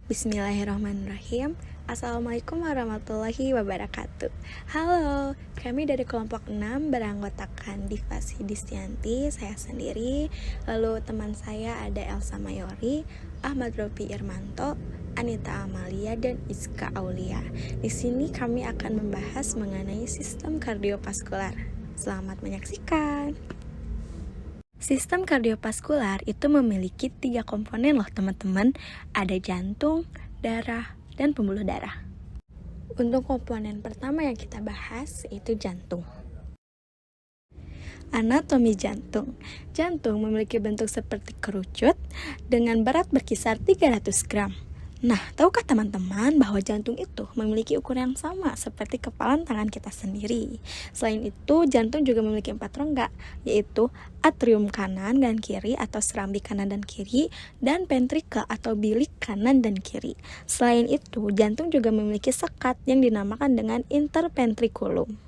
Bismillahirrahmanirrahim. Assalamualaikum warahmatullahi wabarakatuh. Halo, kami dari kelompok 6 beranggotakan Diva Distianti, saya sendiri. Lalu teman saya ada Elsa Mayori, Ahmad Rofi Irmanto, Anita Amalia, dan Iska Aulia. Di sini kami akan membahas mengenai sistem kardiovaskular. Selamat menyaksikan. Sistem kardiovaskular itu memiliki 3 komponen loh teman-teman. Ada jantung, darah, dan pembuluh darah. Untuk komponen pertama yang kita bahas yaitu jantung. Anatomi jantung. Jantung memiliki bentuk seperti kerucut dengan berat berkisar 300 gram. Nah, tahukah teman-teman bahwa jantung itu memiliki ukuran yang sama seperti kepalan tangan kita sendiri? Selain itu, jantung juga memiliki 4 rongga, yaitu atrium kanan dan kiri atau serambi kanan dan kiri, dan ventrikel atau bilik kanan dan kiri. Selain itu, jantung juga memiliki sekat yang dinamakan dengan interventriculum.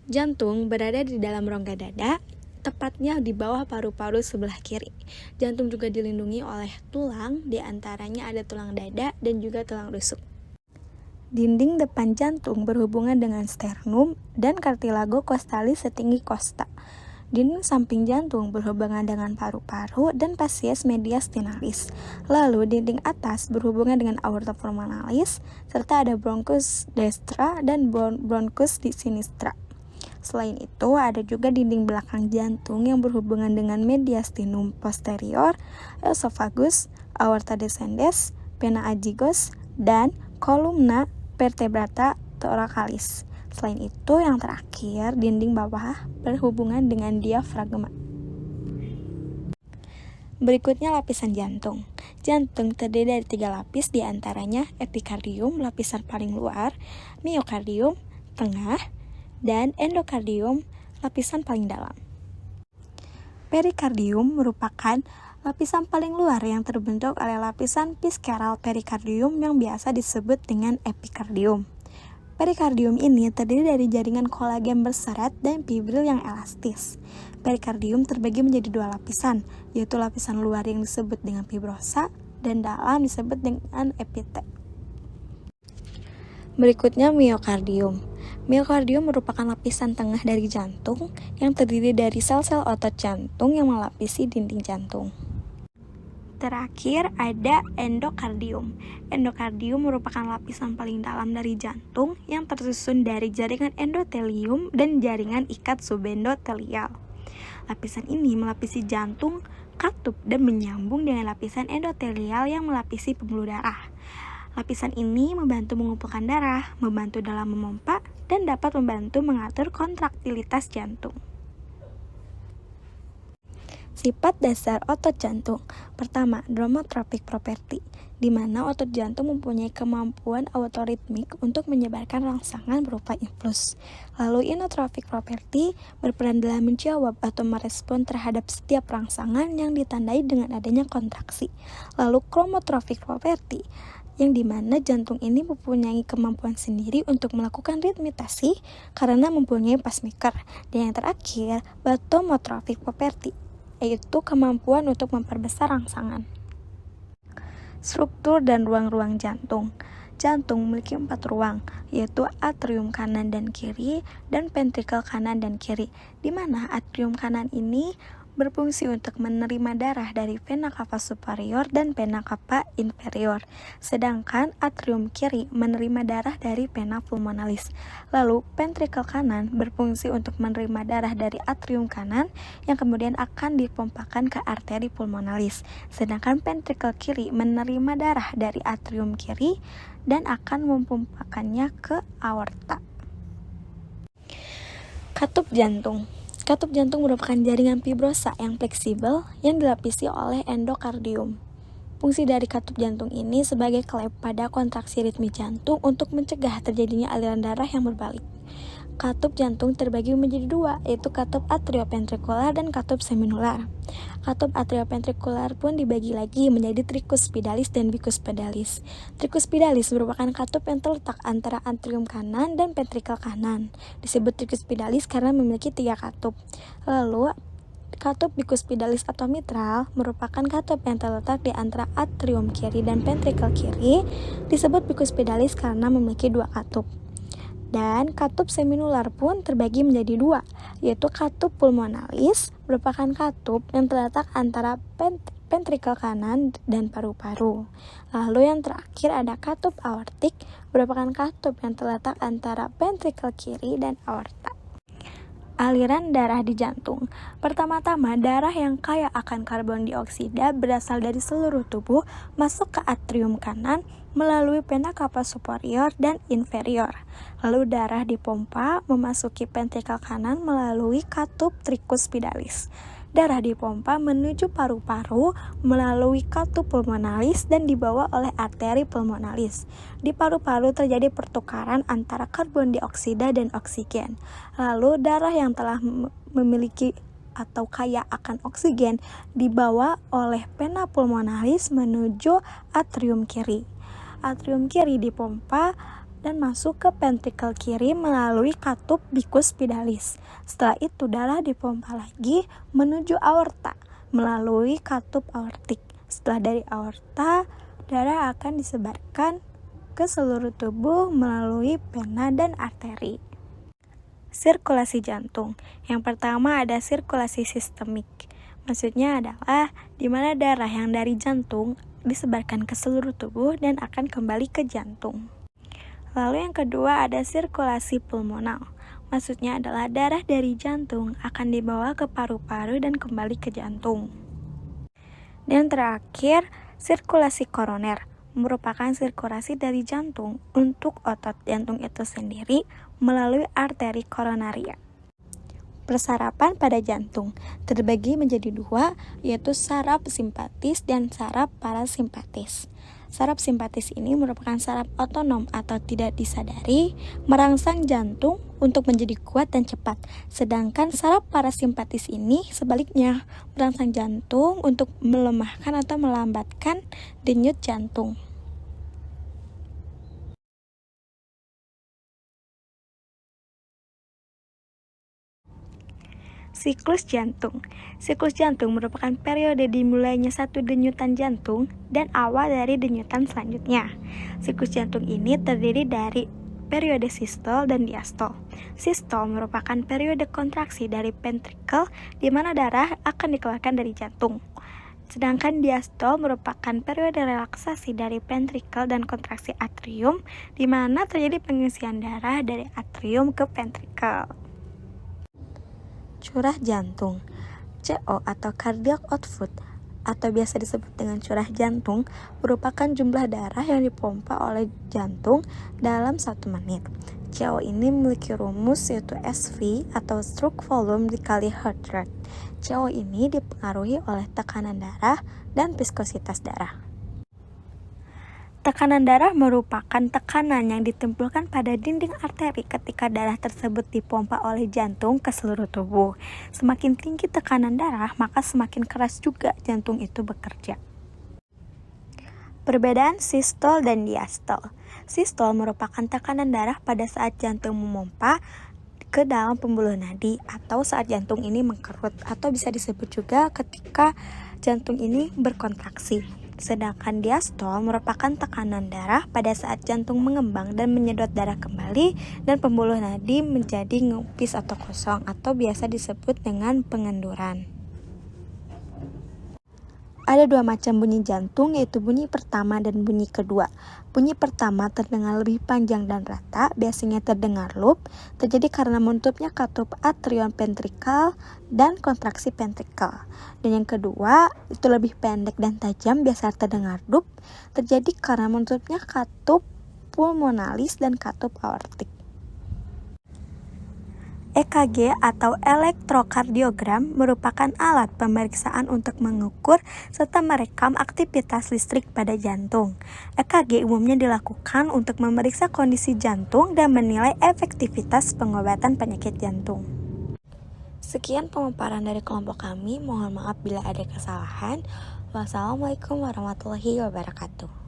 Jantung berada di dalam rongga dada, tepatnya di bawah paru-paru sebelah kiri. Jantung juga dilindungi oleh tulang, di antaranya ada tulang dada dan juga tulang rusuk. Dinding depan jantung berhubungan dengan sternum dan cartilago costalis setinggi costa. Dinding samping jantung berhubungan dengan paru-paru dan facies mediastinalis. Lalu dinding atas berhubungan dengan aorta pulmonalis, serta ada bronchus destra dan bronchus sinistra. Selain itu, ada juga dinding belakang jantung yang berhubungan dengan mediastinum posterior, esophagus, aorta descendens, vena azygos, dan columna vertebrata thoracalis. Selain itu, yang terakhir, dinding bawah berhubungan dengan diafragma. Berikutnya lapisan jantung. Jantung terdiri dari 3 lapis, diantaranya epikardium, lapisan paling luar, miokardium, tengah, dan endokardium, lapisan paling dalam. Perikardium merupakan lapisan paling luar yang terbentuk oleh lapisan visceral perikardium yang biasa disebut dengan epikardium. Perikardium ini terdiri dari jaringan kolagen berserat dan fibril yang elastis. Perikardium terbagi menjadi 2 lapisan, yaitu lapisan luar yang disebut dengan fibrosa dan dalam disebut dengan epitel. Berikutnya miokardium. Miokardium merupakan lapisan tengah dari jantung yang terdiri dari sel-sel otot jantung yang melapisi dinding jantung. Terakhir ada endokardium. Endokardium merupakan lapisan paling dalam dari jantung yang tersusun dari jaringan endotelium dan jaringan ikat subendotelial. Lapisan ini melapisi jantung, katup, dan menyambung dengan lapisan endotelial yang melapisi pembuluh darah. Lapisan ini membantu mengumpulkan darah, membantu dalam memompa, dan dapat membantu mengatur kontraktilitas jantung. Sifat dasar otot jantung. Pertama, dromotrophic property, di mana otot jantung mempunyai kemampuan autoritmik untuk menyebarkan rangsangan berupa impuls. Lalu inotropic property berperan dalam menjawab atau merespon terhadap setiap rangsangan yang ditandai dengan adanya kontraksi. Lalu chromotropic property, yang dimana jantung ini mempunyai kemampuan sendiri untuk melakukan ritmitasi karena mempunyai pacemaker. Dan yang terakhir, bathomotropic property, yaitu kemampuan untuk memperbesar rangsangan. Struktur dan ruang-ruang jantung. Jantung memiliki 4 ruang, yaitu atrium kanan dan kiri dan ventrikel kanan dan kiri, di mana atrium kanan ini berfungsi untuk menerima darah dari vena cava superior dan vena cava inferior, sedangkan atrium kiri menerima darah dari vena pulmonalis. Lalu ventrikel kanan berfungsi untuk menerima darah dari atrium kanan yang kemudian akan dipompakan ke arteri pulmonalis, sedangkan ventrikel kiri menerima darah dari atrium kiri dan akan mempompakannya ke aorta. Katup jantung. Katup jantung merupakan jaringan fibrosa yang fleksibel yang dilapisi oleh endokardium. Fungsi dari katup jantung ini sebagai klep pada kontraksi ritme jantung untuk mencegah terjadinya aliran darah yang berbalik. Katup jantung terbagi menjadi 2, yaitu katup atrioventrikular dan katup seminular. Katup atrioventrikular pun dibagi lagi menjadi tricuspidalis dan bicuspidalis. Tricuspidalis merupakan katup yang terletak antara atrium kanan dan ventrikel kanan. Disebut tricuspidalis karena memiliki 3 katup. Lalu Katup bikuspidalis atau mitral merupakan katup yang terletak di antara atrium kiri dan ventrikel kiri, disebut bikuspidalis karena memiliki dua katup. Dan katup seminular pun terbagi menjadi dua, yaitu katup pulmonalis merupakan katup yang terletak antara ventrikel kanan dan paru-paru. Lalu yang terakhir ada katup aortik merupakan katup yang terletak antara ventrikel kiri dan aorta. Aliran darah di jantung. Pertama-tama, darah yang kaya akan karbon dioksida berasal dari seluruh tubuh masuk ke atrium kanan melalui vena cava superior dan inferior. Lalu darah dipompa memasuki ventrikel kanan melalui katup tricuspidalis. Darah dipompa menuju paru-paru melalui katup pulmonalis dan dibawa oleh arteri pulmonalis. Di paru-paru terjadi pertukaran antara karbon dioksida dan oksigen. Lalu darah yang telah memiliki atau kaya akan oksigen dibawa oleh vena pulmonalis menuju atrium kiri. Atrium kiri dipompa dan masuk ke ventrikel kiri melalui katup bikuspidalis. Setelah itu darah dipompa lagi menuju aorta melalui katup aortik. Setelah dari aorta, darah akan disebarkan ke seluruh tubuh melalui vena dan arteri. Sirkulasi jantung. Yang pertama ada sirkulasi sistemik. Maksudnya adalah di mana darah yang dari jantung disebarkan ke seluruh tubuh dan akan kembali ke jantung. Lalu yang kedua ada sirkulasi pulmonal. Maksudnya adalah darah dari jantung akan dibawa ke paru-paru dan kembali ke jantung. Dan terakhir, sirkulasi koroner merupakan sirkulasi dari jantung untuk otot jantung itu sendiri melalui arteri koronaria. Persarapan pada jantung terbagi menjadi dua, yaitu saraf simpatis dan saraf parasimpatis. Saraf simpatis ini merupakan saraf otonom atau tidak disadari, merangsang jantung untuk menjadi kuat dan cepat. Sedangkan saraf parasimpatis ini sebaliknya, merangsang jantung untuk melemahkan atau melambatkan denyut jantung. Siklus jantung. Siklus jantung merupakan periode dimulainya satu denyutan jantung dan awal dari denyutan selanjutnya. Siklus jantung ini terdiri dari periode sistol dan diastol. Sistol merupakan periode kontraksi dari ventrikel di mana darah akan dikeluarkan dari jantung. Sedangkan diastol merupakan periode relaksasi dari ventrikel dan kontraksi atrium di mana terjadi pengisian darah dari atrium ke ventrikel. Curah jantung, CO atau cardiac output atau biasa disebut dengan curah jantung merupakan jumlah darah yang dipompa oleh jantung dalam 1 menit. CO ini memiliki rumus yaitu SV atau stroke volume dikali heart rate. CO ini dipengaruhi oleh tekanan darah dan viskositas darah. Tekanan darah merupakan tekanan yang ditimbulkan pada dinding arteri ketika darah tersebut dipompa oleh jantung ke seluruh tubuh. Semakin tinggi tekanan darah, maka semakin keras juga jantung itu bekerja. Perbedaan sistol dan diastol. Sistol merupakan tekanan darah pada saat jantung memompa ke dalam pembuluh nadi atau saat jantung ini mengkerut, atau bisa disebut juga ketika jantung ini berkontraksi. Sedangkan diastol merupakan tekanan darah pada saat jantung mengembang dan menyedot darah kembali dan pembuluh nadi menjadi ngepis atau kosong atau biasa disebut dengan pengenduran. Ada 2 macam bunyi jantung, yaitu bunyi pertama dan bunyi kedua. Bunyi pertama terdengar lebih panjang dan rata, biasanya terdengar loop, terjadi karena menutupnya katup atrium ventrikel dan kontraksi ventrikel. Dan yang kedua, itu lebih pendek dan tajam, biasa terdengar dup, terjadi karena menutupnya katup pulmonalis dan katup aortik. EKG atau elektrokardiogram merupakan alat pemeriksaan untuk mengukur serta merekam aktivitas listrik pada jantung. EKG umumnya dilakukan untuk memeriksa kondisi jantung dan menilai efektivitas pengobatan penyakit jantung. Sekian pemaparan dari kelompok kami, mohon maaf bila ada kesalahan. Wassalamualaikum warahmatullahi wabarakatuh.